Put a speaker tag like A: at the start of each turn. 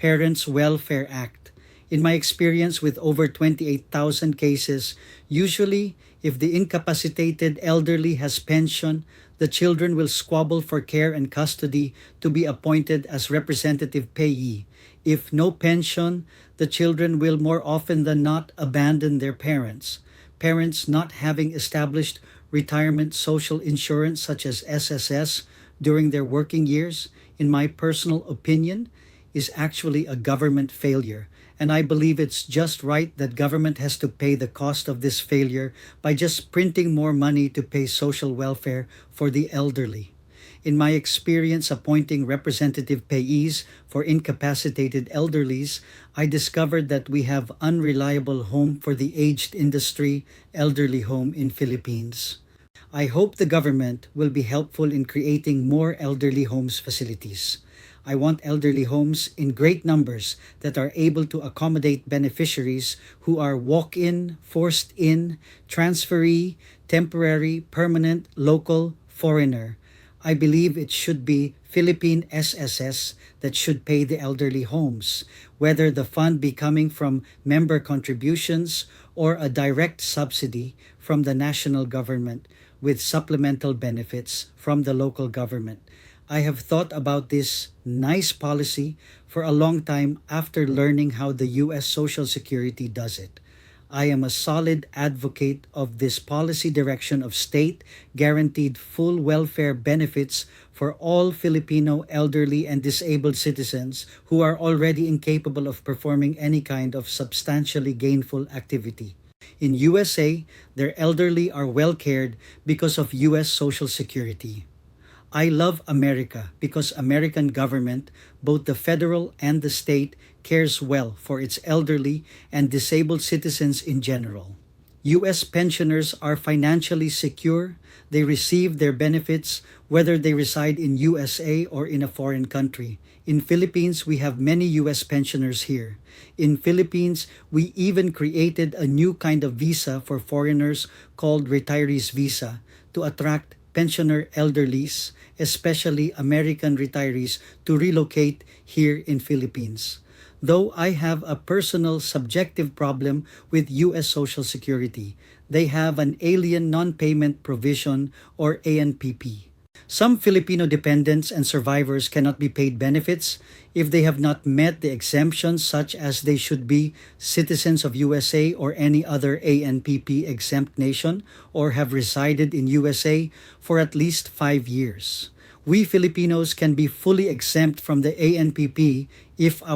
A: Parents' Welfare Act. In my experience with over 28,000 cases, usually if the incapacitated elderly has pension, the children will squabble for care and custody to be appointed as representative payee. If no pension, the children will more often than not abandon their parents. Parents not having established retirement social insurance such as SSS during their working years, in my personal opinion, is actually a government failure. And I believe it's just right that government has to pay the cost of this failure by just printing more money to pay social welfare for the elderly. In my experience appointing representative payees for incapacitated elderlies, I discovered that we have unreliable home for the aged industry elderly home in Philippines. I hope the government will be helpful in creating more elderly homes facilities. I want elderly homes in great numbers that are able to accommodate beneficiaries who are walk-in, forced in, transferee, temporary, permanent, local, foreigner. I believe it should be Philippine SSS that should pay the elderly homes, whether the fund be coming from member contributions or a direct subsidy from the national government with supplemental benefits from the local government. I have thought about this nice policy for a long time after learning how the US Social Security does it. I am a solid advocate of this policy direction of state-guaranteed full welfare benefits for all Filipino elderly and disabled citizens who are already incapable of performing any kind of substantially gainful activity. In USA, their elderly are well cared because of US Social Security. I love America because American government, both the federal and the state, cares well for its elderly and disabled citizens in general. US pensioners are financially secure. They receive their benefits whether they reside in USA or in a foreign country. In Philippines, we have many US pensioners here. In Philippines, we even created a new kind of visa for foreigners called retirees visa to attract pensioner elderlies, especially American retirees, to relocate here in Philippines. Though I have a personal subjective problem with US Social Security, they have an alien non-payment provision or ANPP. Some Filipino dependents and survivors cannot be paid benefits if they have not met the exemptions such as they should be citizens of USA or any other ANPP exempt nation or have resided in USA for at least 5 years. We Filipinos can be fully exempt from the ANPP if our